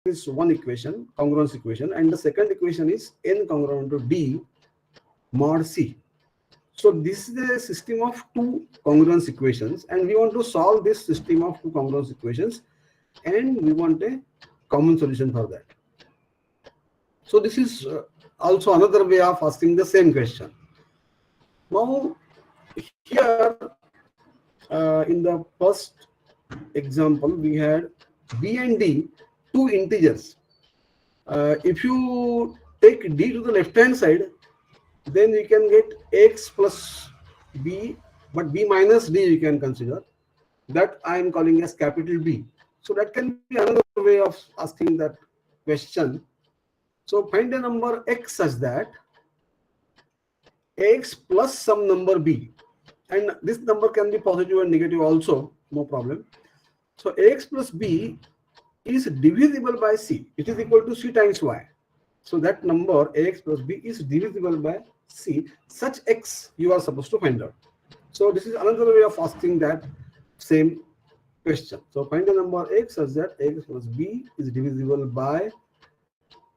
is one equation, congruence equation, and the second equation is n congruent to d mod c. So this is a system of two congruence equations, and we want to solve this system of two congruence equations, and we want a common solution for that. So this is also another way of asking the same question. Now here in the first example we had b and d, two integers. If you take d to the left hand side, then you can get x plus b, but b minus d you can consider. That I am calling as capital B. So that can be another way of asking that question. So find a number x such that x plus some number b, and this number can be positive and negative also, no problem. So ax plus b is divisible by c. It is equal to c times y. So that number ax plus b is divisible by c. Such x you are supposed to find out. So this is another way of asking that same question. So find the number x such that x plus b is divisible by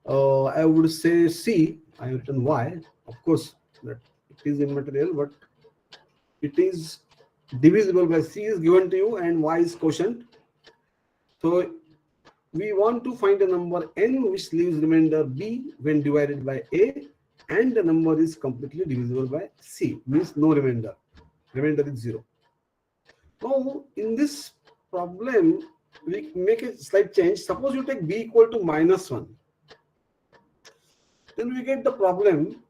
I would say c. I have written y. Of course that it is immaterial, but it is divisible by c is given to you and y is quotient. So we want to find a number n which leaves remainder b when divided by a, and the number is completely divisible by c, means no remainder. Remainder is 0. Now in this problem we make a slight change. Suppose you take b equal to -1, then we get the problem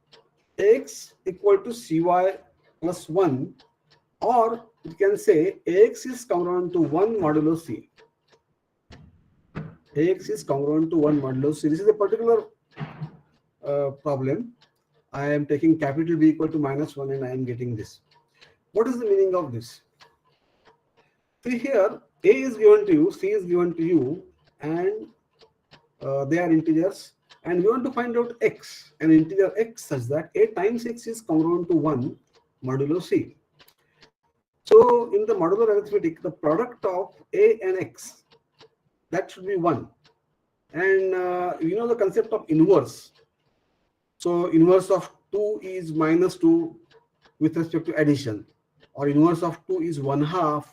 x equal to cy plus 1, or we can say ax is congruent to 1 modulo c. Ax is congruent to 1 modulo c. This is a particular problem. I am taking capital B equal to -1 and I am getting this. What is the meaning of this? See here, a is given to you, c is given to you, and they are integers, and we want to find out x, an integer x such that a times x is congruent to 1 modulo c. So in the modular arithmetic, the product of a and x, that should be 1. And you know the concept of inverse. So inverse of 2 is -2 with respect to addition, or inverse of 2 is 1/2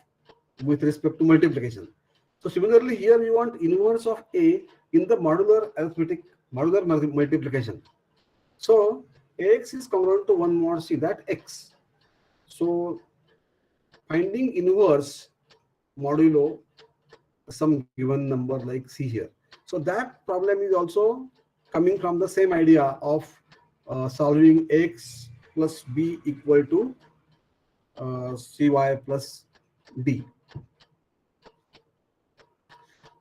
with respect to multiplication. So similarly here we want inverse of a in the modular arithmetic, modular multiplication. So ax is congruent to 1 mod c, that x. So finding inverse modulo some given number like c here. So that problem is also coming from the same idea of solving x plus b equal to cy plus d.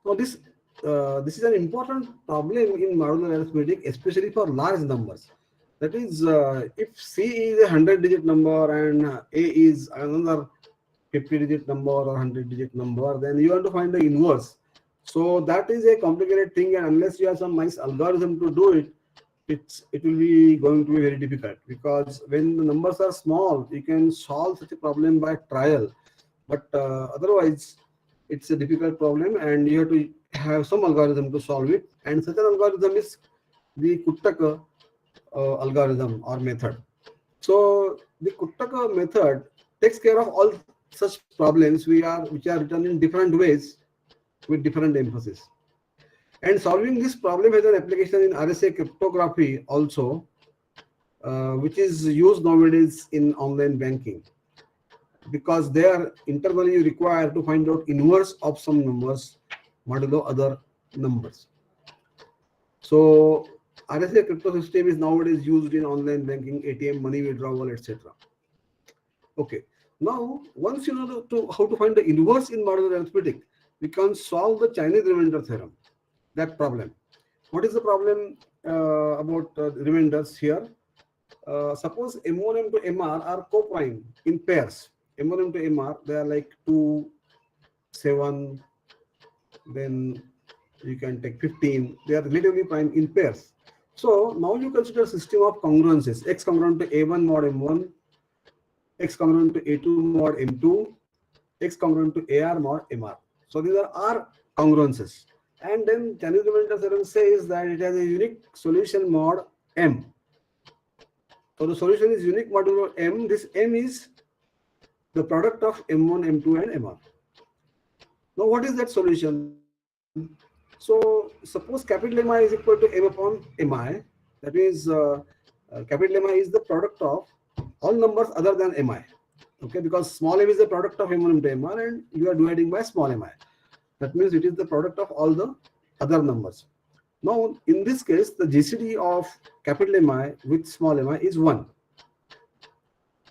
So this is an important problem in modular arithmetic, especially for large numbers. That is, if c is a 100-digit number and a is another 50-digit number or 100-digit number, then you want to find the inverse. So that is a complicated thing, and unless you have some nice algorithm to do it, it will be going to be very difficult, because when the numbers are small, you can solve such a problem by trial, but otherwise it's a difficult problem and you have to have some algorithm to solve it, and such an algorithm is the Kuttaka algorithm or method. So the Kuttaka method takes care of all such problems which are written in different ways with different emphasis. And solving this problem has an application in Rsa Cryptography also, which is used nowadays in online banking, because they are internally required to find out inverse of some numbers modulo other numbers. So Rsa crypto system is nowadays used in online banking, ATM, money withdrawal, etc. Okay. Now, once you know how to find the inverse in modular arithmetic, we can solve the Chinese remainder theorem. That problem. What is the problem about remainders here? Suppose M1, M2, Mr are co-prime in pairs. M1, M2, Mr, they are like 2, 7, then you can take 15. They are relatively prime in pairs. So now you consider system of congruences. X congruent to A1 mod M1, X congruent to A2 mod M2, X congruent to AR mod MR. So these are R congruences. And then Chinese remainder theorem says that it has a unique solution mod M. So the solution is unique modulo M. This M is the product of M1, M2 and Mr. Now what is that solution? So suppose capital Mi is equal to M upon Mi. That means capital Mi is the product of all numbers other than Mi. Okay, because small m is the product of M1 into Mr and you are dividing by small mi. That means it is the product of all the other numbers. Now in this case, the GCD of capital Mi with small mi is 1.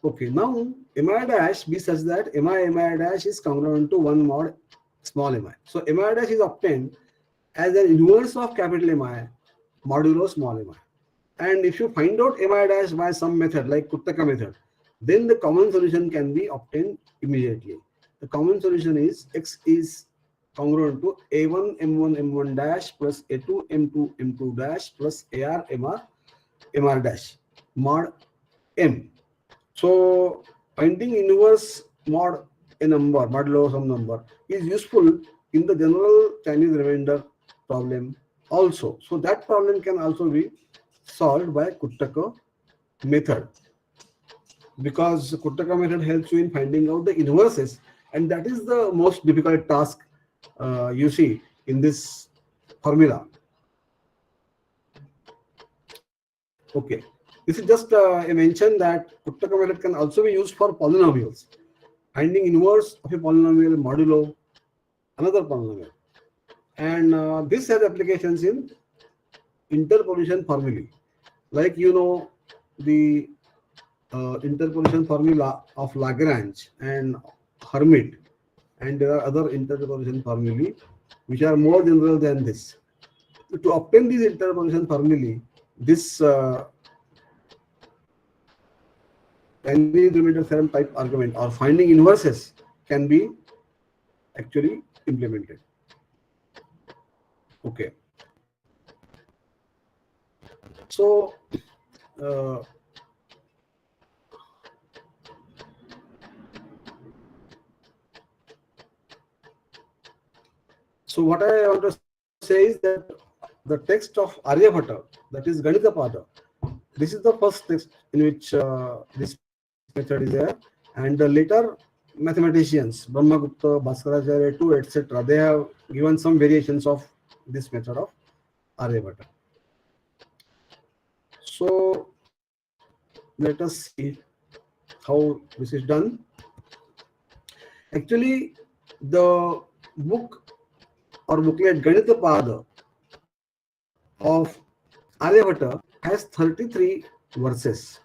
Okay, now mi dash be such that mi dash is congruent to 1 mod small mi. So mi dash is obtained as an inverse of capital Mi modulo small mi. And if you find out mi dash by some method like Kuttaka method, then the common solution can be obtained immediately. The common solution is x is congruent to a1 m1 m1 dash plus a2 m2 m2 dash plus ar mr dash mod m. So finding inverse mod a number, modulo some number, is useful in the general Chinese remainder problem also. So that problem can also be solved by Kuttaka method, because Kuttaka method helps you in finding out the inverses, and that is the most difficult task you see in this formula. Okay, this is just a mention that Kuttaka method can also be used for polynomials, finding inverse of a polynomial modulo another polynomial, and this has applications in interpolation formulae, like the interpolation formula of Lagrange and Hermite, and there are other interpolation formulae which are more general than this. To obtain these interpolation formulae, this Chinese remainder theorem type argument or finding inverses can be actually implemented. Okay. So so what I want to say is that the text of Aryabhata, that is Ganita Pada, this is the first text in which this method is there, and the later mathematicians, Brahmagupta, Bhaskaracharya, too, etc., they have given some variations of this method of Aryabhata. So let us see how this is done. Actually, the book or booklet Ganita Pada of Aryabhata has 33 verses,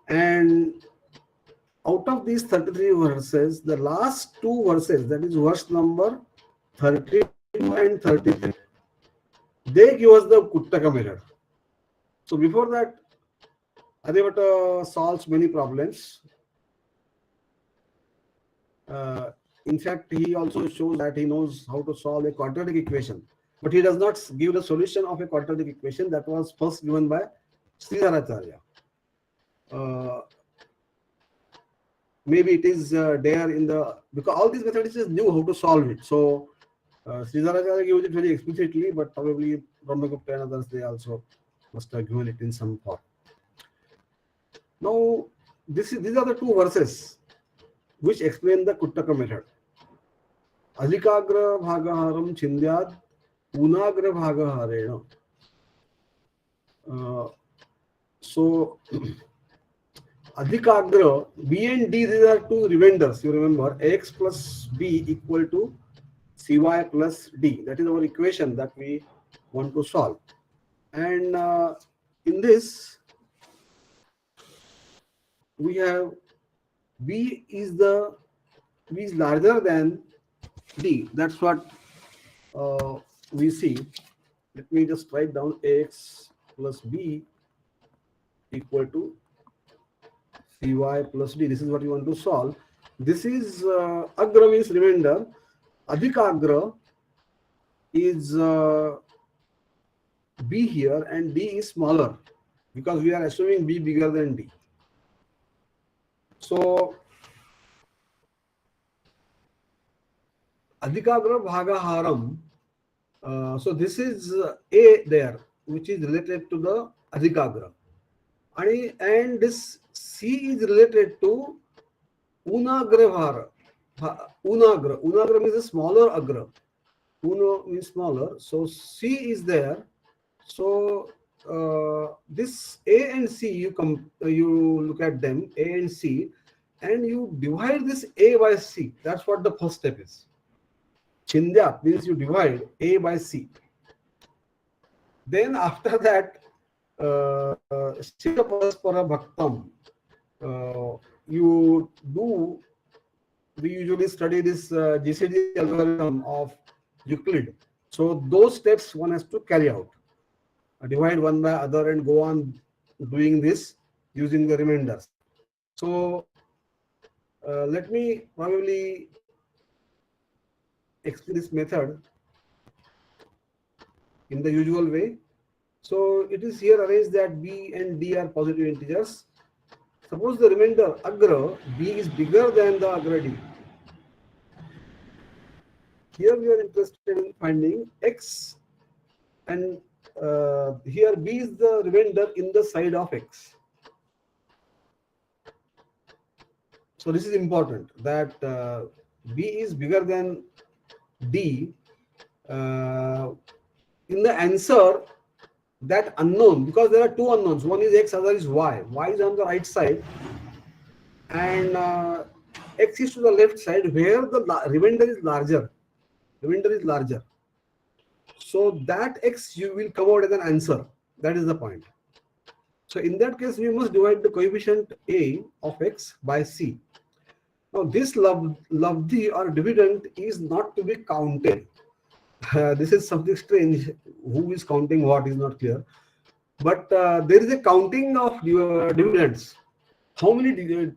and out of these 33 verses, the last two verses, that is verse number 32 and 33, they give us the Kuttaka method. So before that, Aryabhata solves many problems. In fact, he also shows that he knows how to solve a quadratic equation, but he does not give the solution of a quadratic equation that was first given by Sridharacharya. Maybe it is there in the, because all these mathematicians knew how to solve it. So Sridharacharya gives it very explicitly, but probably Brahmagupta and others, they also must have given it in some form. Now, these are the two verses which explain the Kuttaka method. Adhikagra bhagaharam chindyad unagra bhagaharena. So Adhikagra, B and D, these are two remainders. You remember, Ax plus B equal to Cy plus D. That is our equation that we want to solve. And in this, we have B is larger than D. That's what we see. Let me just write down Ax plus B equal to Cy plus D. This is what you want to solve. This is Agra means remainder. Adhikagra is B here, and D is smaller because we are assuming B bigger than D. So Adhikagra bhagaharam So this is A there, which is related to the Adhikagra. And this C is related to Unagra. Unagra means a smaller agra. Uno means smaller. So C is there. So this A and C, you look at them, A and C, and you divide this A by C. That's what the first step is. Chindya means you divide A by C. Then after that, Shira Paraspara Bhaktam, you do, we usually study this GCD algorithm of Euclid. So those steps one has to carry out. Divide one by other and go on doing this using the remainders. So let me probably explain this method in the usual way. So it is here arranged that B and D are positive integers. Suppose the remainder agra B is bigger than the agra D. Here we are interested in finding X, and here B is the remainder in the side of X. So this is important, that B is bigger than D. In the answer, that unknown, because there are two unknowns, one is X, other is Y. Y is on the right side and X is to the left side, where the remainder is larger. So that X you will come out as an answer. That is the point. So in that case, we must divide the coefficient A of X by C. Now this labdhi or dividend is not to be counted. This is something strange. Who is counting what is not clear. But there is a counting of dividends. How many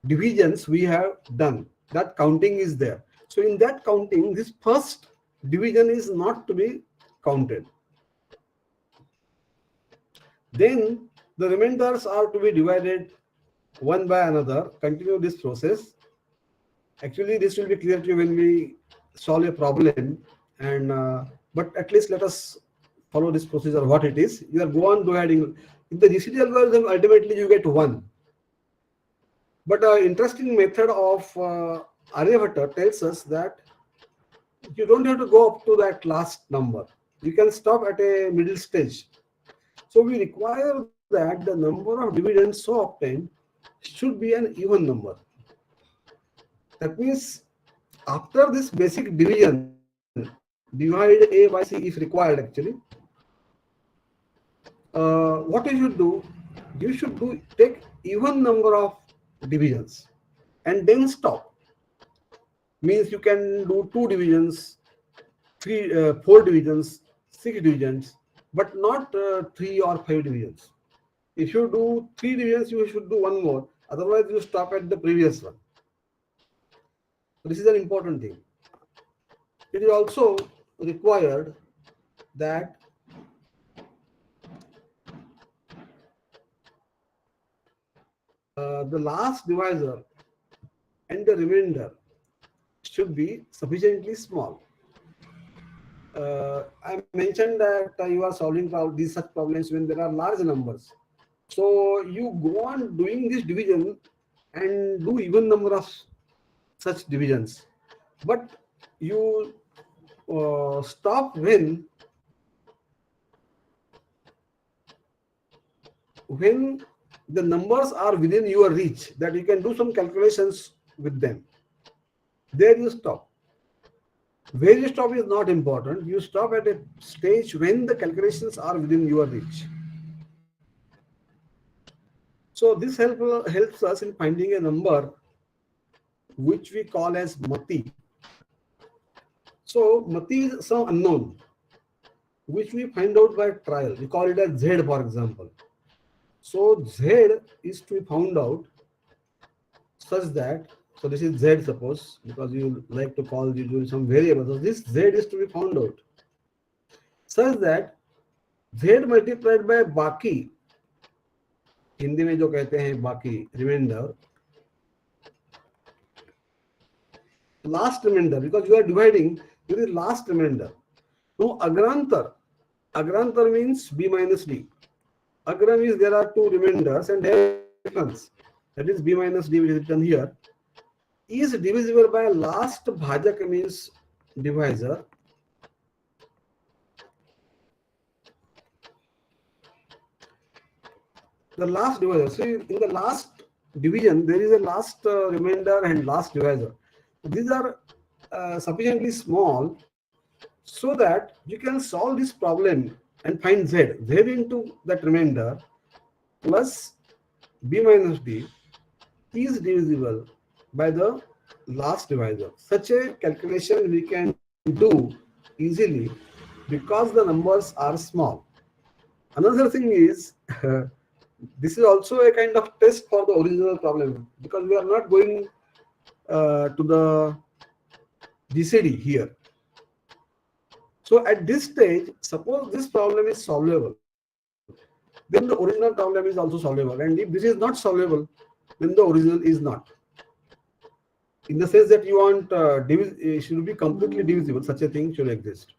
divisions we have done? That counting is there. So in that counting, this first division is not to be counted. Then the remainders are to be divided one by another. Continue this process. Actually, this will be clear to you when we solve a problem. And but at least let us follow this procedure, what it is. You are go on dividing. In the GCD algorithm, ultimately you get 1. But an interesting method of Aryabhatta tells us that you don't have to go up to that last number. You can stop at a middle stage. So we require that the number of dividends so obtained should be an even number. That means after this basic division, divide A by C if required actually. What you should do? You should take even number of divisions and then stop. Means you can do 2 divisions, 4 divisions, 6 divisions, but not 3 or 5 divisions. If you do 3 divisions, you should do 1 more. Otherwise, you stop at the previous one. So this is an important thing. It is also required that the last divisor and the remainder should be sufficiently small. I mentioned that you are solving these such problems when there are large numbers. So you go on doing this division and do even number of such divisions, but you stop when the numbers are within your reach, that you can do some calculations with them. There you stop. Where you stop is not important. You stop at a stage when the calculations are within your reach. So this helps us in finding a number which we call as mati. So mati is some unknown which we find out by trial. We call it as Z, for example. So Z is to be found out such that, so this is Z, suppose, because you like to call usually some variable. So this Z is to be found out such that Z multiplied by baki, Hindi में जो कहते हैं बाकी, remainder, last remainder, because you are dividing with the last remainder. Now agrantar means b minus d. Agra means there are two remainders and their difference, that is b minus d, which is written here, is divisible by last bhajak means divisor. The last divisor. So in the last division, there is a last remainder and last divisor. These are sufficiently small so that you can solve this problem and find z into that remainder plus b minus d is divisible by the last divisor. Such a calculation we can do easily because the numbers are small. Another thing is this is also a kind of test for the original problem, because we are not going to the GCD here. So at this stage, suppose this problem is solvable, then the original problem is also solvable. And if this is not solvable, then the original is not. In the sense that you want it should be completely divisible, such a thing should exist.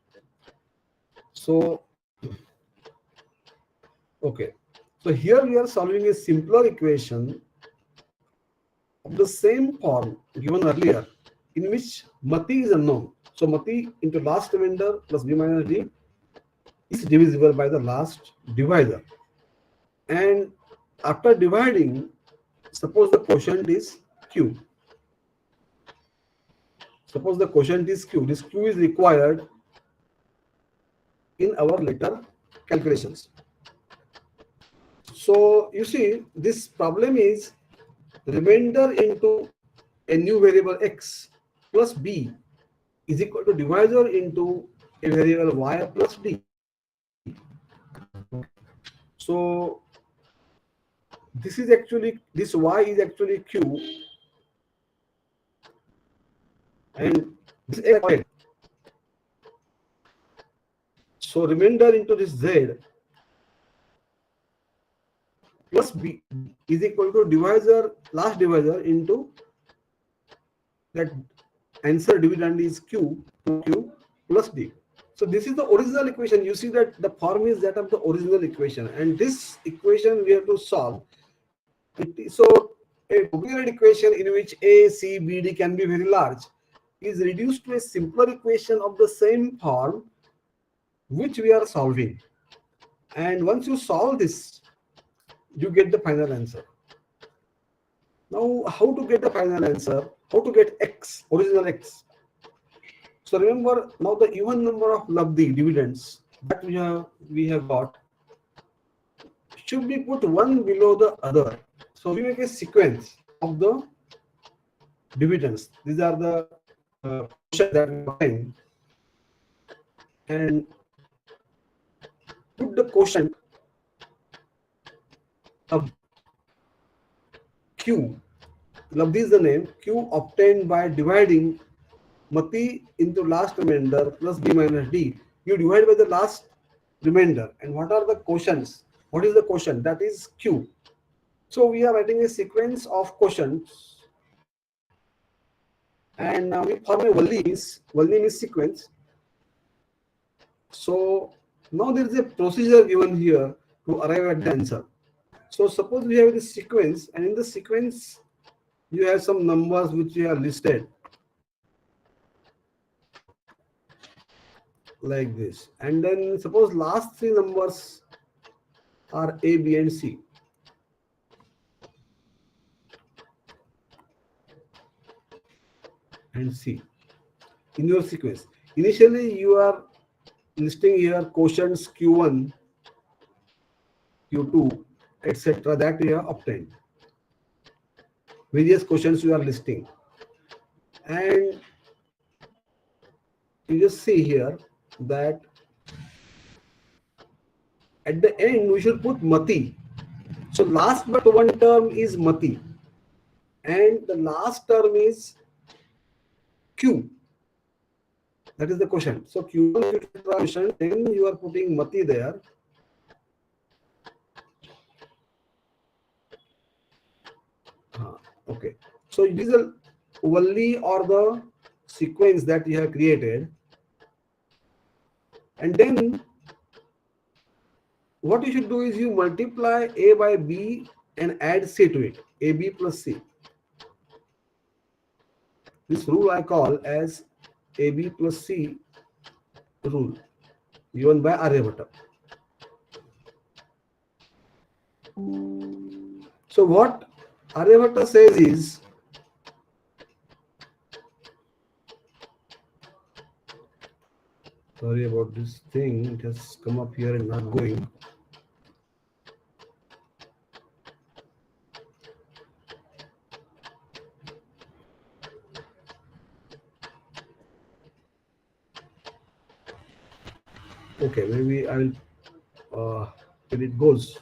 So, okay. So here we are solving a simpler equation of the same form given earlier, in which mati is unknown. So mati into last remainder plus b minus d is divisible by the last divisor. And after dividing, suppose the quotient is q. Suppose the quotient is q. This q is required in our later calculations. So you see, this problem is remainder into a new variable x plus b is equal to divisor into a variable y plus d. So this is actually, this y is actually q, and this is x. So remainder into this z plus b is equal to divisor, last divisor into that answer dividend is q plus d. So this is the original equation. You see that the form is that of the original equation, and this equation we have to solve. So a covariant equation in which a, c, b, d can be very large is reduced to a simpler equation of the same form which we are solving. And once you solve this, you get the final answer. Now, how to get the final answer? How to get x, original x? So remember, now the even number of labdi, dividends, that we have got should be put one below the other. So we make a sequence of the dividends. These are the questions that we find, and put the quotient of q. Labdi is the name. Q obtained by dividing mati into last remainder plus b minus d. You divide by the last remainder. And what are the quotients? What is the quotient? That is q. So we are writing a sequence of quotients, and now we form a Walli means sequence. So now there is a procedure given here to arrive at the answer. So suppose we have this sequence, and in the sequence you have some numbers which you have listed like this, and then suppose last three numbers are a, b, and c. And c in your sequence. Initially you are listing here quotients q1, q2, etc. that you have obtained. Various quotients you are listing, and you just see here that at the end we should put mati. So last but one term is mati, and the last term is q. That is the quotient. So q1, q2 quotient, then you are putting mati there. Okay. So it is a Walli or the sequence that you have created, And then what you should do is you multiply A by B and add C to it, AB plus C. This rule I call as AB plus C rule, given by Aryabhatta. So what Aryabhatta says is, sorry about this thing, it has come up here and not going. Okay, maybe I will when it goes.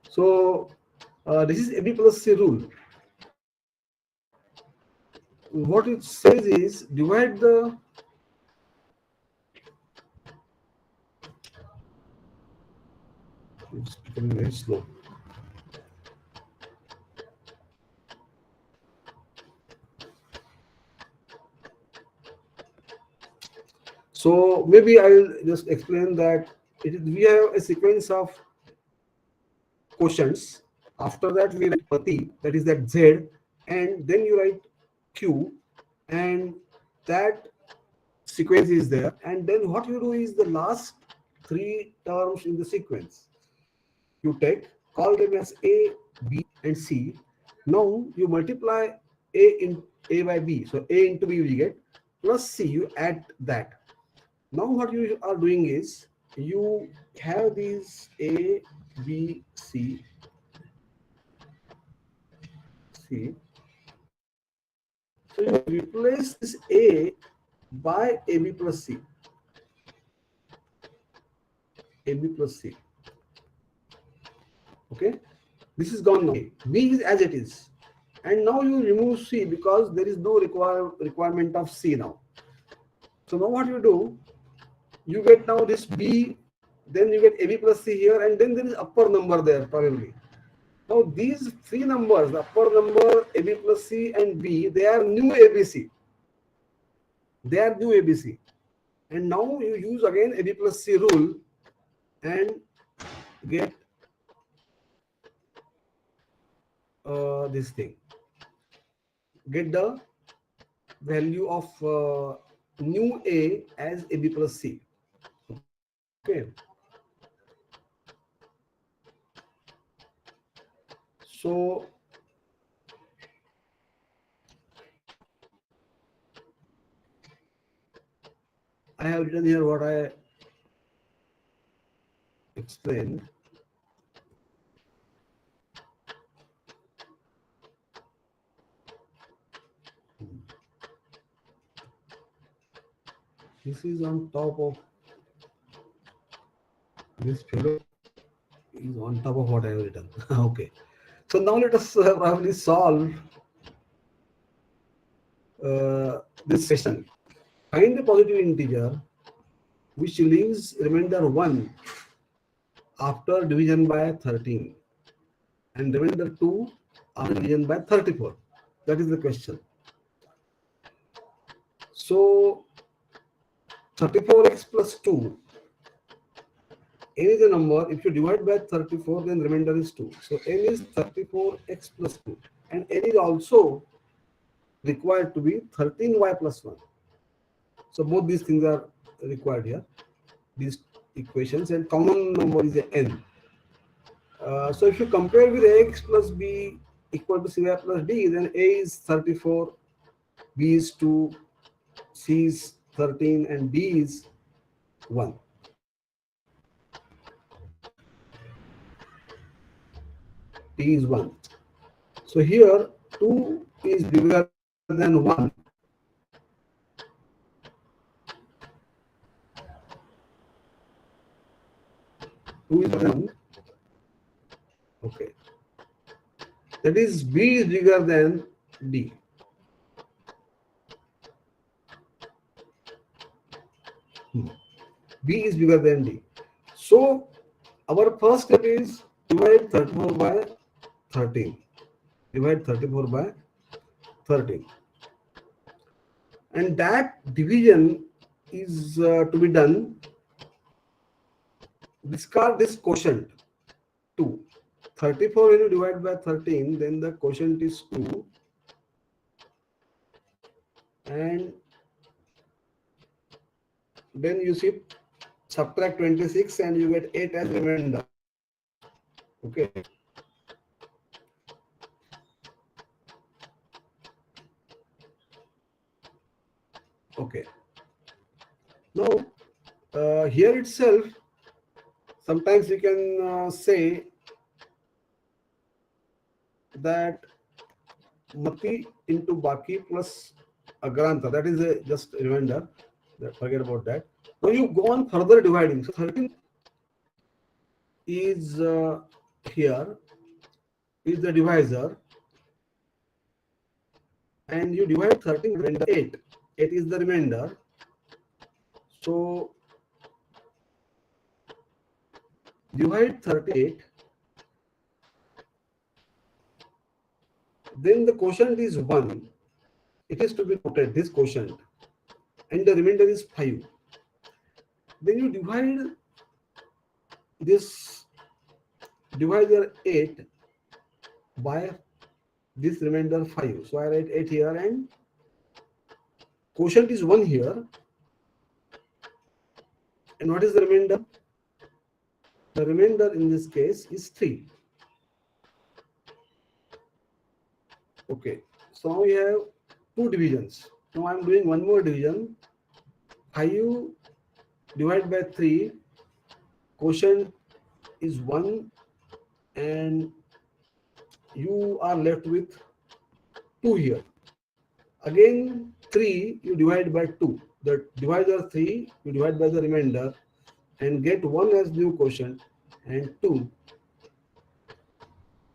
So this is AB plus C rule. What it says is divide the it's becoming very slow. So maybe I will just explain that we have a sequence of quotients. After that we write Pati, that is that Z, and then you write Q, and that sequence is there. And then what you do is the last three terms in the sequence you take, call them as A, B, and C. Now you multiply A by B, so A into B we get, plus C, you add that. Now what you are doing is you have these A, B, C, C. So you replace this A by AB plus C. AB plus C. Okay, this is gone now. B is as it is, and now you remove C because there is no requirement of C now. So now what you do, you get now this B, then you get AB plus C here, and then there is upper number there probably. Now these three numbers, the upper number, AB plus C and B, they are new ABC. They are new ABC. And now you use again AB plus C rule and get this thing. Get the value of new A as AB plus C. Okay. So I have written here what I explained. This is on top of this fellow is on top of what I have written. Okay. So now let us probably solve this question. Find the positive integer which leaves remainder 1 after division by 13 and remainder 2 after division by 34. That is the question. So 34x plus 2, n is a number. If you divide by 34, then remainder is 2. So n is 34x plus 2, and n is also required to be 13y plus 1. So both these things are required here, these equations, and common number is a n. So if you compare with ax plus b equal to cy plus d, then a is 34, b is 2, c is 13, and d is 1. D is 1. So here 2 is bigger than 1. Okay. That is B is bigger than D. B is bigger than D. So our first step is divide 34 by 13. Divide 34 by 13. and that division is to be done. Discard this quotient 2. 34 when you divide by 13, then the quotient is 2, and then you subtract 26 and you get 8 as remainder. Okay. Okay. Now, here itself, sometimes you can say that Mati into Baki plus Agranta. That is just a remainder. Forget about that. Now you go on further dividing. So 13 is here is the divisor, and you divide 13 remainder 8. 8 is the remainder. So divide 38. Then the quotient is 1. It is to be noted, this quotient, and the remainder is 5. Then you divide this divisor 8 by this remainder 5. So I write 8 here, and quotient is 1 here. And what is the remainder? The remainder in this case is 3. Okay, so now we have 2 divisions. Now I am doing one more division. 5 divided by 3, quotient is 1, and you are left with 2 here. Again 3 you divide by 2. The divisor 3 you divide by the remainder and get 1 as new quotient, and 2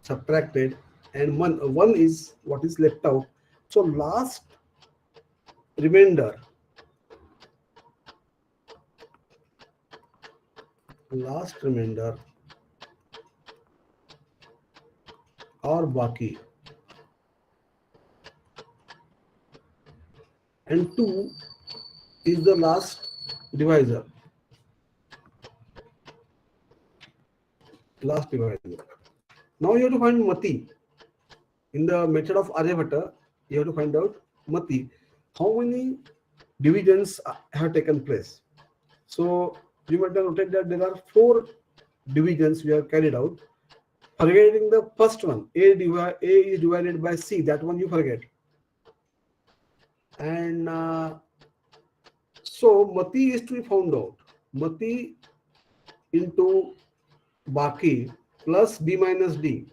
subtracted, and 1 is what is left out. So last remainder or Baki, and 2 is the last divisor. Now you have to find Mati. In the method of Aryabhatta, you have to find out Mati. How many divisions have taken place? So you might have noted that there are 4 divisions we have carried out. Forgetting the first one, A is divided by C, that one you forget. And so Mati is to be found out. Mati into Baki plus B minus D.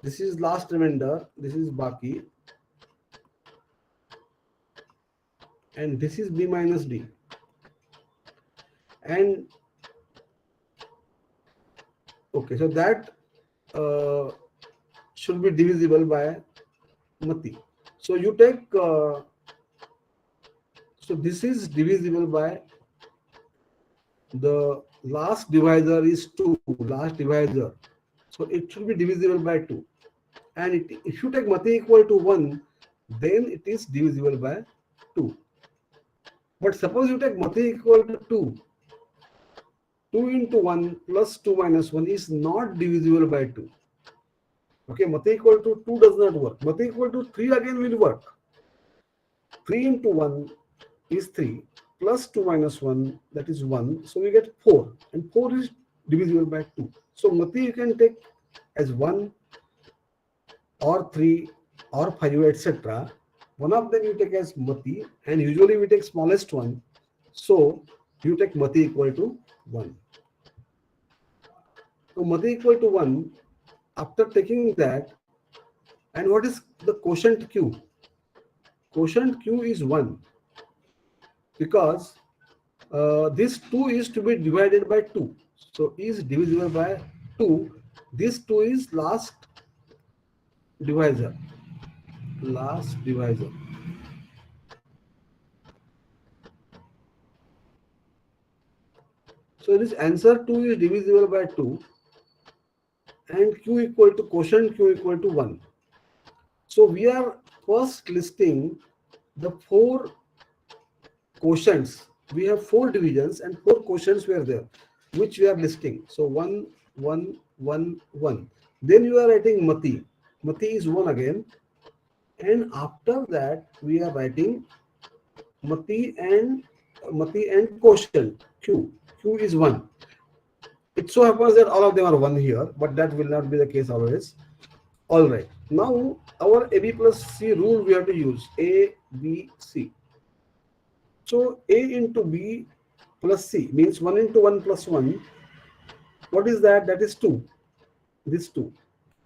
This is last remainder, this is Baki, and this is B minus D. And okay, so that should be divisible by Mati. So you take, so this is divisible by, the last divisor is 2, last divisor. So it should be divisible by 2. And if you take Mati equal to 1, then it is divisible by 2. But suppose you take Mati equal to 2. 2 into 1 plus 2 minus 1 is not divisible by 2. Okay, Mati equal to 2 does not work. Mati equal to 3 again will work. 3 into 1 is 3 plus 2 minus 1, that is 1. So we get 4, and 4 is divisible by 2. So Mati you can take as 1 or 3 or 5, etc. One of them you take as Mati, and usually we take smallest one. So you take Mati equal to 1. So Mati equal to 1, after taking that, and what is the quotient Q? Quotient Q is 1, because this 2 is to be divided by 2. So is divisible by 2. This 2 is last divisor. So this answer 2 is divisible by 2, and Q equal to quotient Q equal to 1. So we are first listing the 4 quotients. We have 4 divisions and 4 quotients were there, which we are listing. So 1, 1, 1, 1. Then you are writing Mati. Mati is 1 again. And after that, we are writing Mati and quotient Q. Q is 1. It so happens that all of them are 1 here, but that will not be the case always. All right. Now our AB plus C rule we have to use. A, B, C. So A into B plus C means 1 into 1 plus 1. What is that? That is 2. This 2.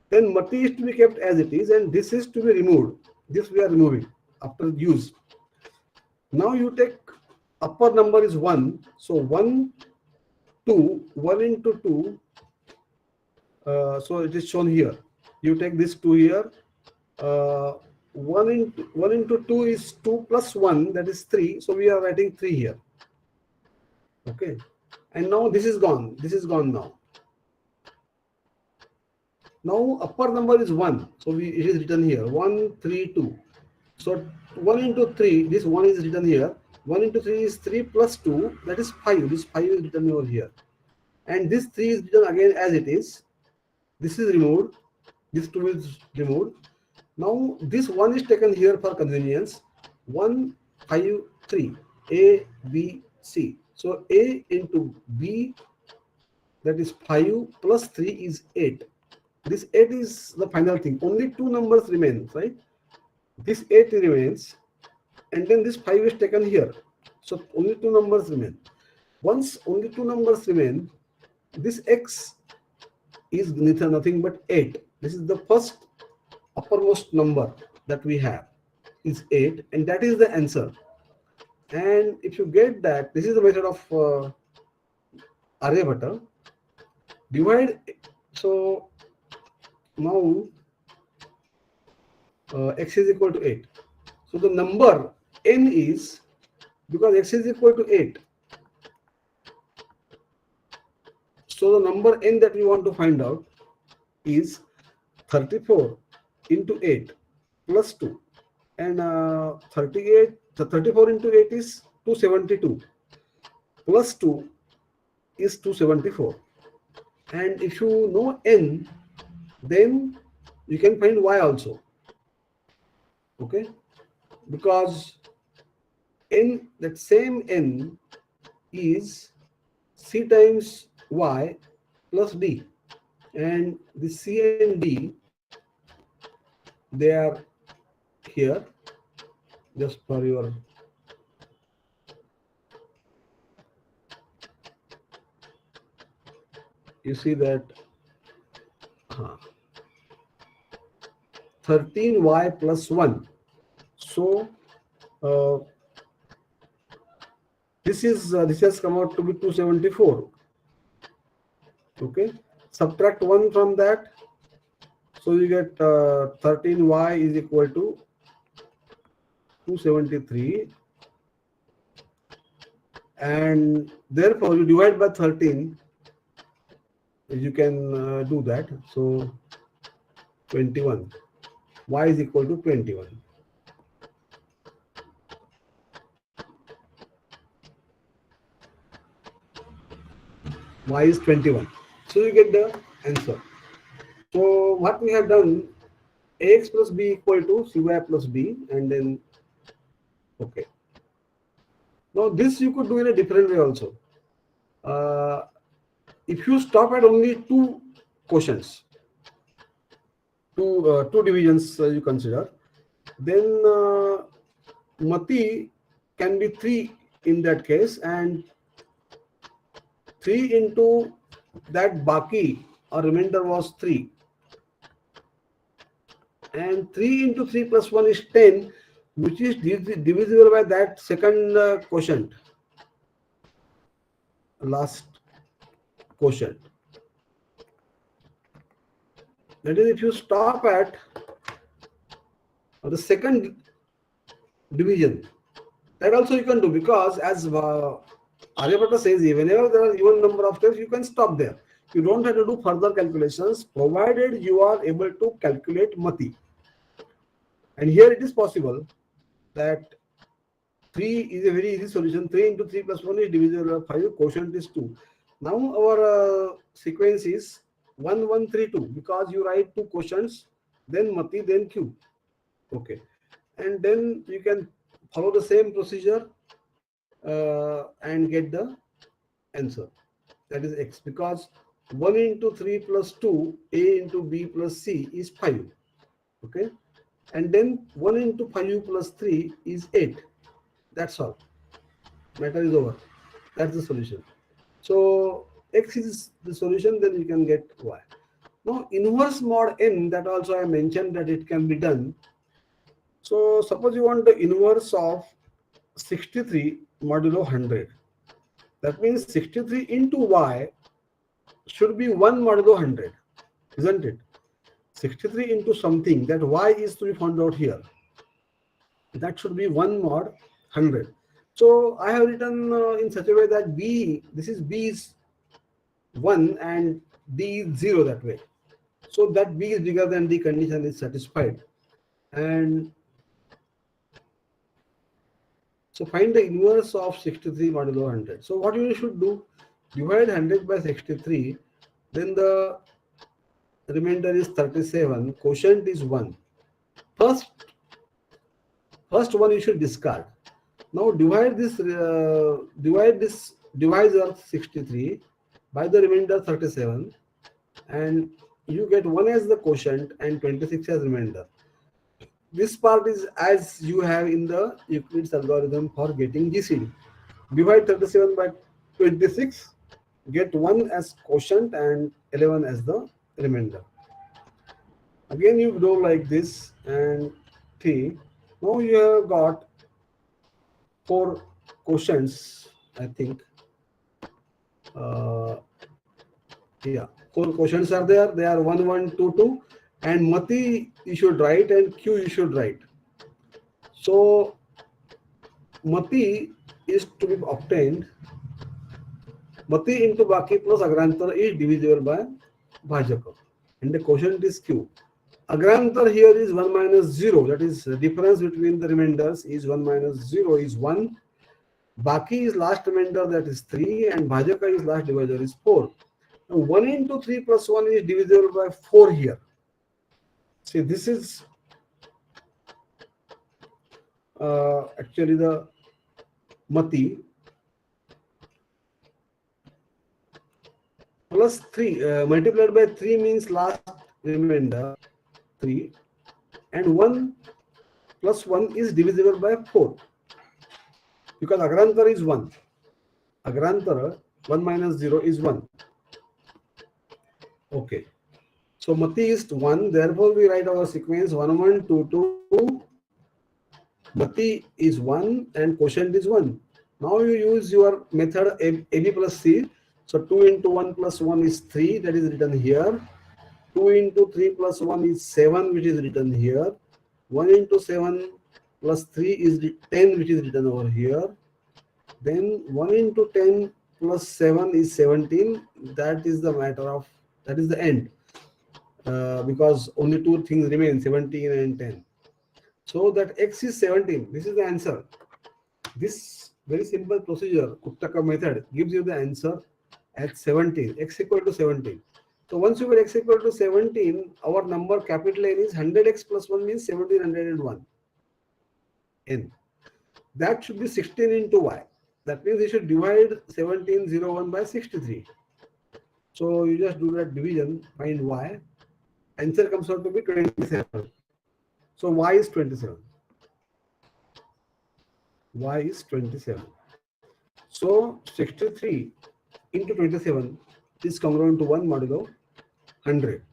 Then Mati is to be kept as it is, and this is to be removed. This we are removing after use. Now you take upper number is 1. So 1, 2, 1 into 2. So it is shown here. You take this 2 here. 1 into 2 is 2 plus 1, that is 3. So we are writing 3 here. Okay. And now this is gone. This is gone now. Now upper number is 1. So it is written here. 1, 3, 2. So 1 into 3, this 1 is written here. 1 into 3 is 3 plus 2, that is 5. This 5 is written over here. And this 3 is written again as it is. This is removed. This 2 is removed. Now this 1 is taken here for convenience. 1, 5, 3. A, B, C. So A into B, that is 5 plus 3 is 8. This 8 is the final thing. Only 2 numbers remain, right? This 8 remains, and then this 5 is taken here. So only 2 numbers remain. Once only 2 numbers remain, this X is nothing but 8. This is the first uppermost number that we have is 8, and that is the answer. And if you get that, this is the method of Aryabhatta. Divide. So now X is equal to 8. So the number n is, because X is equal to 8, so the number n that we want to find out is 34 into 8 plus 2, and 34 into 8 is 272 plus 2 is 274. And if you know n, then you can find y also. Okay, because n, that same n is c times y plus d, and the c and d, they are here. Just for your you see that 13y plus 1. So this has come out to be 274. Okay, subtract 1 from that, so you get 13y is equal to 273, and therefore you divide by 13. You can do that. So 21. Y is equal to 21. Y is 21. So you get the answer. So what we have done, ax plus b equal to cy plus d, and then okay. Now this you could do in a different way also. If you stop at only 2 quotients, two divisions you consider, then Mati can be 3 in that case, and 3 into that Baki or remainder was 3, and 3 into 3 plus 1 is 10, which is divisible by that second quotient, last quotient. That is, if you stop at the second division, that also you can do, because as Aryabhatta says, whenever there are even number of steps, you can stop there. You don't have to do further calculations, provided you are able to calculate Mati. And here it is possible that 3 is a very easy solution. 3 into 3 plus 1 is divisible by 5. Quotient is 2. Now our sequence is 1, 1, 3, 2 because you write two quotients, then Mati, then Q. Okay. And then you can follow the same procedure and get the answer. That is X, because 1 into 3 plus 2, A into B plus C is 5. Okay. And then 1 into 5 plus 3 is 8. That's all. Matter is over. That's the solution. So X is the solution, then you can get Y. Now inverse mod N, that also I mentioned that it can be done. So suppose you want the inverse of 63 modulo 100. That means 63 into Y should be 1 modulo 100, isn't it? 63 into something, that Y is to be found out here. That should be 1 mod 100. So I have written in such a way that B is 1 and D is 0 that way. So that B is bigger than the condition is satisfied. And so find the inverse of 63 modulo 100. So what you should do, divide 100 by 63, then the remainder is 37, quotient is 1. First one you should discard. Now divide this divisor 63 by the remainder 37, and you get 1 as the quotient and 26 as remainder. This part is as you have in the Euclid's algorithm for getting GCD. Divide 37 by 26, get 1 as quotient and 11 as the remainder. Again you do like this and 3. Now you have got 4 quotients, I think. Yeah, 4 quotients are there. They are 1, 1, 2, 2. And Mati you should write and Q you should write. So Mati is to be obtained. Mati into Baki plus Agrantar is divisible by Bhajaka. And the quotient is Q. Agrantar here is 1 minus 0. That is the difference between the remainders is 1 minus 0 is 1. Baki is last remainder, that is 3. And Bhajaka is last divisor is 4. Now 1 into 3 plus 1 is divisible by 4 here. See, this is actually the Mati plus 3 multiplied by 3 means last remainder 3, and 1 plus 1 is divisible by 4 because Agrantar is 1. Agrantar 1 minus 0 is 1. Okay. So Mati is 1, therefore we write our sequence 1, 1, 2, 2. Mati is 1 and quotient is 1. Now you use your method AB plus C. So 2 into 1 plus 1 is 3, that is written here. 2 into 3 plus 1 is 7, which is written here. 1 into 7 plus 3 is 10, which is written over here. Then 1 into 10 plus 7 is 17. That is the matter of, that is the end. Because only two things remain, 17 and 10. So that X is 17. This is the answer. This very simple procedure, Kuttaka method, gives you the answer at 17. X equal to 17. So once you get X equal to 17, our number capital N is 100X plus 1 means 1701. N. That should be 16 into Y. That means you should divide 1701 by 63. So you just do that division, find Y. Answer comes out to be 27. So Y is 27. Y is 27. So 63 into 27 is congruent to 1 modulo 100.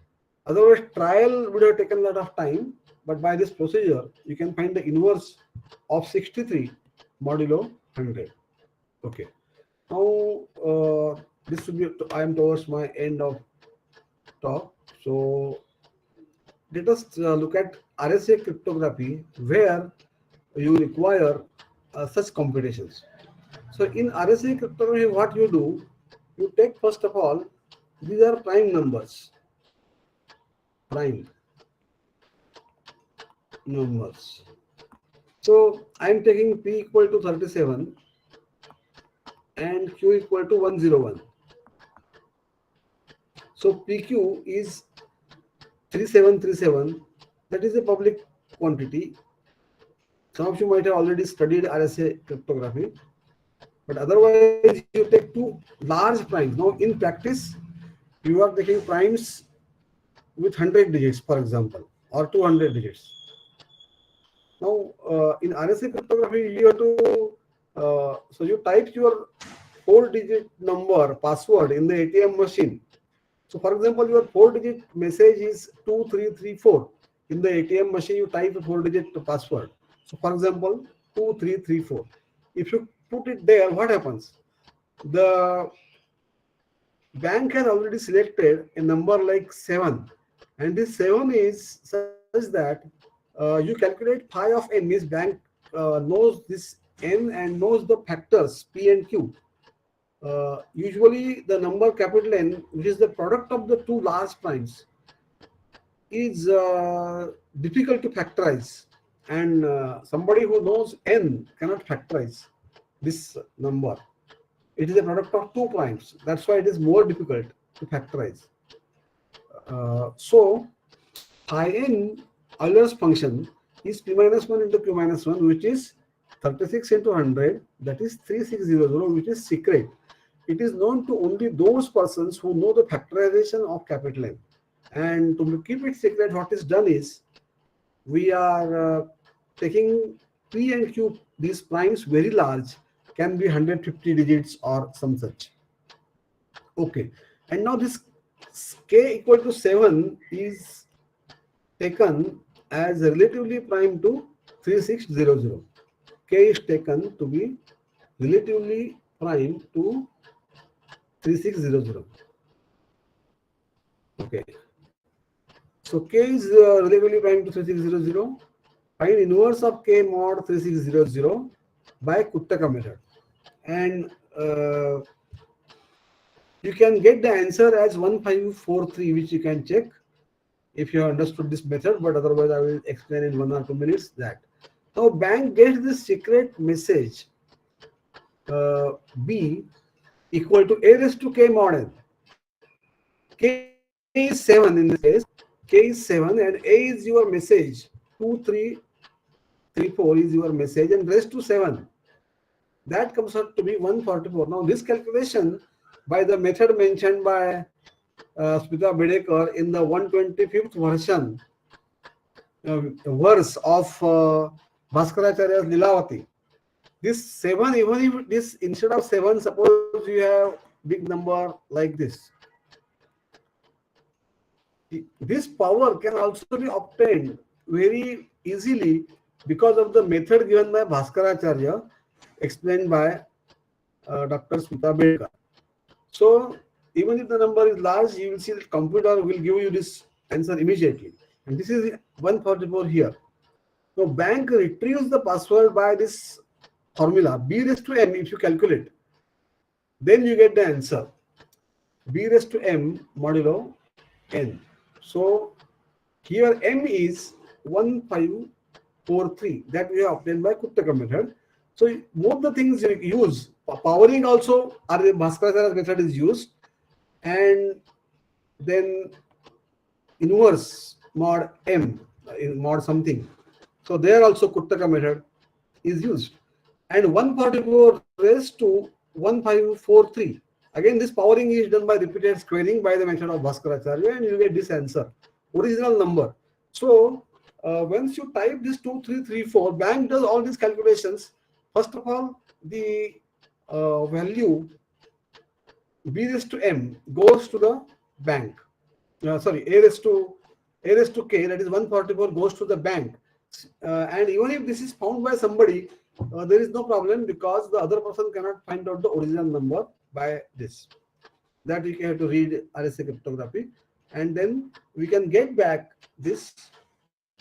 Otherwise, trial would have taken a lot of time, but by this procedure, you can find the inverse of 63 modulo 100. Okay. Now, this would be, I am towards my end of talk. So let us look at Rsa cryptography, where you require such computations. So in Rsa cryptography, what you do, you take first of all, these are prime numbers. Prime numbers. So I am taking P equal to 37 and Q equal to 101. So PQ is 3737. That is a public quantity. Some of you might have already studied RSA cryptography, but otherwise you take two large primes. Now in practice, you are taking primes with 100 digits, for example, or 200 digits. Now in RSA cryptography, you have to so you type your 4-digit number password in the ATM machine. So for example, your 4-digit message is 2334. In the ATM machine, you type a 4-digit password. So for example, 2334. If you put it there, what happens? The bank has already selected a number like 7, and this 7 is such that you calculate phi of n, means bank knows this n and knows the factors p and q. Usually the number capital N, which is the product of the two large primes, is difficult to factorize, and somebody who knows n cannot factorize this number. It is a product of two primes. That's why it is more difficult to factorize. So phi n Euler's function is p minus 1 into q minus 1, which is 36 into 100, that is 3600, which is secret. It is known to only those persons who know the factorization of capital N. And to keep it secret, what is done is we are taking P and Q, these primes very large, can be 150 digits or some such. Okay, and now this k equal to 7 is taken as relatively prime to 3600. K is taken to be relatively prime to 3600. Okay, so k is relatively prime to 3600. Find inverse of k mod 3600 by Kuttaka method, and you can get the answer as 1543, which you can check if you have understood this method, but otherwise I will explain in 1 or 2 minutes that. Now bank gets this secret message B equal to a raised to k mod n. K is 7 in this case. K is 7 and A is your message. 2334 is your message and raised to 7. That comes out to be 144. Now this calculation by the method mentioned by Smita Bedekar in the 125th version verse of Bhaskaracharya's Lilavati. This 7, even if this instead of 7, suppose you have big number like this. This power can also be obtained very easily because of the method given by Bhaskaracharya, explained by Dr. Smita Bedekar. So even if the number is large, you will see that computer will give you this answer immediately. And this is 144 here. Now bank retrieves the password by this formula b raised to m. If you calculate, then you get the answer b raised to m modulo n. So here m is 1543 that we have obtained by Kuttaka method. So both the things you use, powering also, Bhaskaracharya's method is used, and then inverse mod m, mod something. So there also Kuttaka method is used. And 144 raised to 1543. Again, this powering is done by repeated squaring by the method of Bhaskaracharya, and you get this answer, original number. So once you type this 2334, bank does all these calculations. First of all, the value b raised to m goes to the bank. Sorry, a raised to k, that is 144, goes to the bank. And even if this is found by somebody, there is no problem because the other person cannot find out the original number by this. That we have to read RSA cryptography, and then we can get back this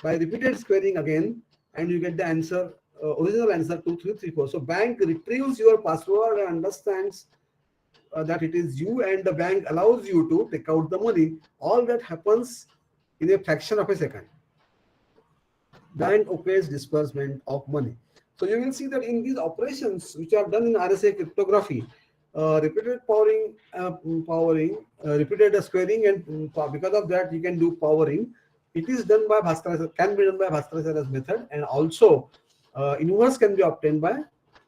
by repeated squaring again, and you get the answer, original answer 2334. So bank retrieves your password and understands that it is you, and the bank allows you to take out the money. All that happens in a fraction of a second. bank okays disbursement of money. So you will see that in these operations which are done in RSA cryptography, repeated repeated squaring, and because of that you can do powering. It is done by can be done by Bhaskaracharya's method, and also inverse can be obtained by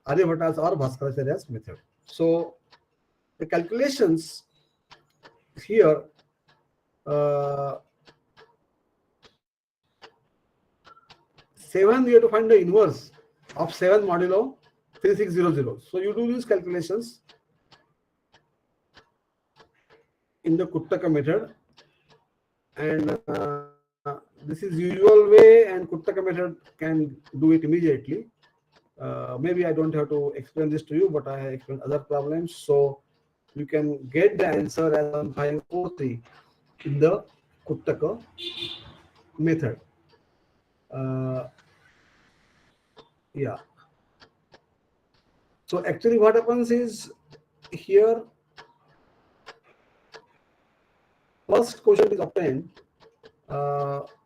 Aryabhata's or Bhaskaracharya's method. So the calculations here, uh, 7 we have to find the inverse of 7 modulo 3600. So you do these calculations in the Kuttaka method, and this is usual way, and Kuttaka method can do it immediately. Maybe I don't have to explain this to you, but I have explained other problems, so you can get the answer as 1503 in the Kuttaka method. Yeah. So actually what happens is, here first quotient is obtained,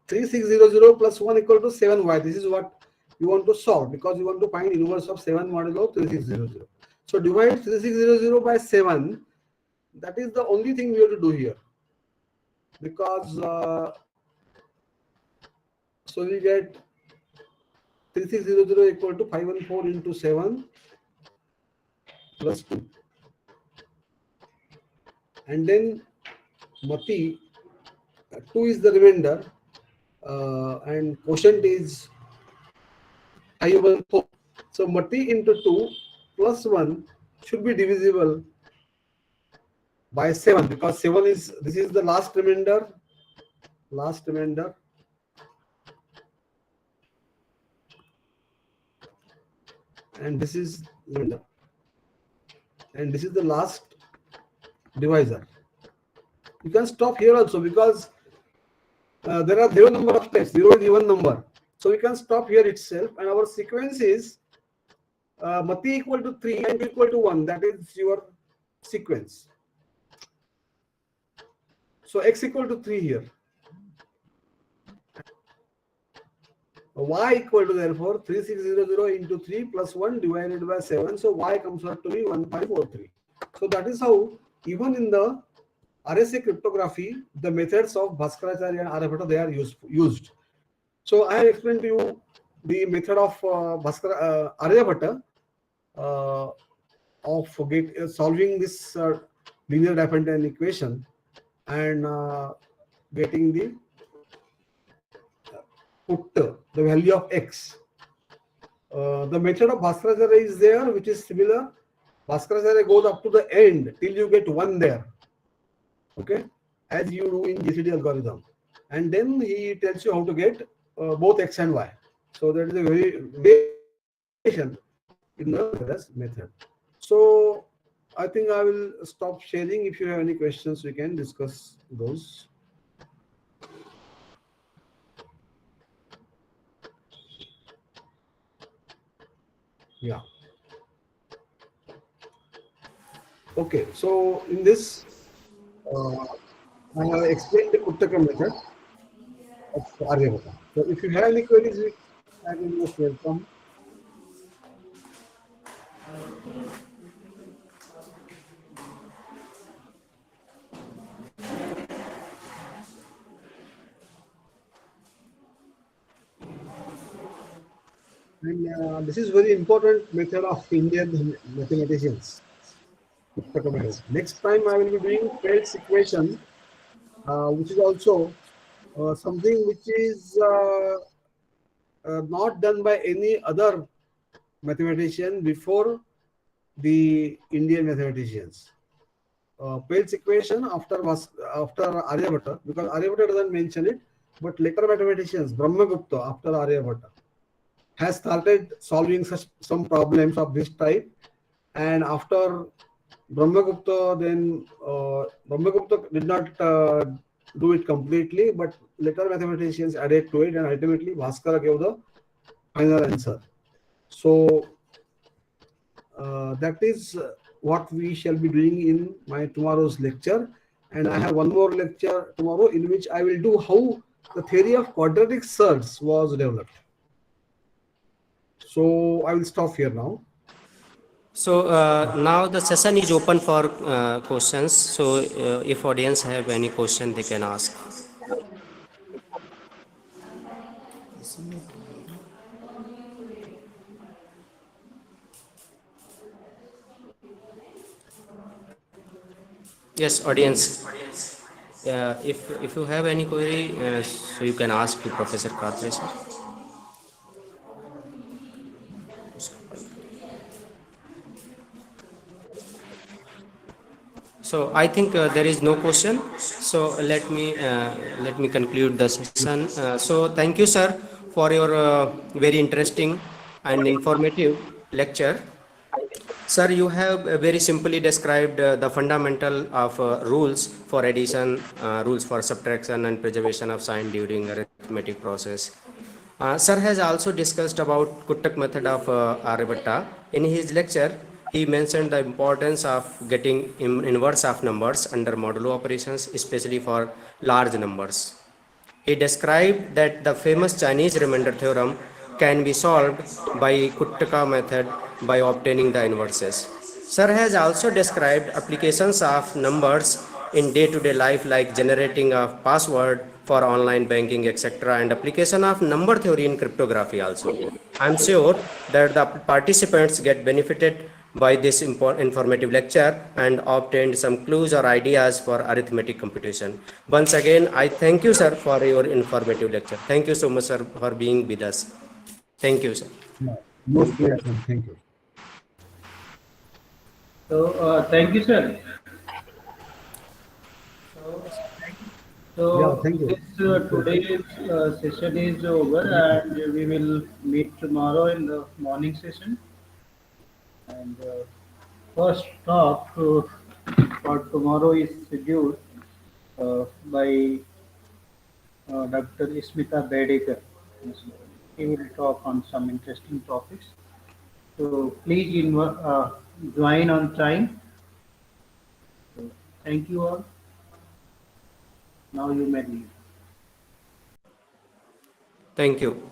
3600 plus 1 equal to 7y. This is what you want to solve, because you want to find inverse of 7 modulo 3600. So divide 3600 by 7. That is the only thing we have to do here, because so we get 3600 equal to 514 into 7 plus 2, and then Mati 2 is the remainder, and quotient is 514. So Mati into 2 plus 1 should be divisible by 7, because 7 is, this is the last remainder, and this is remainder, and this is the last divisor. You can stop here also, because there are 0 number of steps. 0 is even number, so we can stop here itself, and our sequence is Mati equal to 3 and 2 equal to 1. That is your sequence. So x equal to 3 here, y equal to, therefore 3600 into 3 plus 1 divided by 7. So y comes out to be 1543. So that is how, even in the RSA cryptography, the methods of Bhaskaracharya and Aryabhata, they are used. So I have explained to you the method of Aryabhata of solving this linear Diophantine equation and getting the the value of x. The method of Bhaskaracharya is there, which is similar. Bhaskaracharya goes up to the end till you get 1 there, okay, as you do in GCD algorithm, and then he tells you how to get both x and y. So that is a very variation in the method. So I think I will stop sharing. If you have any questions, we can discuss those. Yeah. Okay. So in this, I have explained the Kuttaka method of Aryabhata. So if you have any queries, I will most welcome. And this is very important method of Indian mathematicians. Next time I will be doing Felt's equation, which is also something which is not done by any other mathematician before the Indian mathematicians. Felt's equation after Aryabhata, because Aryabhata doesn't mention it, but later mathematicians, Brahmagupta after Aryabhata, has started solving some problems of this type, and after Brahmagupta, then Brahmagupta did not do it completely, but later mathematicians added to it, and ultimately Bhaskara gave the final answer. So that is what we shall be doing in my tomorrow's lecture, and I have one more lecture tomorrow in which I will do how the theory of quadratic surds was developed. So I will stop here now. So now the session is open for questions. So if audience have any question, they can ask. Yes, audience. If you have any query, so you can ask to Professor Katre, sir. So I think there is no question. So let me conclude the session. So thank you, sir, for your very interesting and informative lecture. Sir, you have very simply described the fundamental of rules for addition, rules for subtraction and preservation of sign during arithmetic process. Sir has also discussed about Kuttak method of Aryabhatta. In his lecture, he mentioned the importance of getting inverse of numbers under modulo operations, especially for large numbers. He described that the famous Chinese remainder theorem can be solved by Kuttaka method by obtaining the inverses. Sir has also described applications of numbers in day-to-day life like generating a password for online banking, etc., and application of number theory in cryptography also. I am sure that the participants get benefited by this informative lecture and obtained some clues or ideas for arithmetic computation. Once again, I thank you, sir, for your informative lecture. Thank you so much, sir, for being with us. Thank you, sir. No, most welcome. Thank you. So, thank you, sir. Yeah, So, thank you. this today's session is over, and we will meet tomorrow in the morning session. And first talk for tomorrow is scheduled by Dr. Ismita Bedekar. He will talk on some interesting topics. So, please join on time. So, thank you all. Now you may leave. Thank you.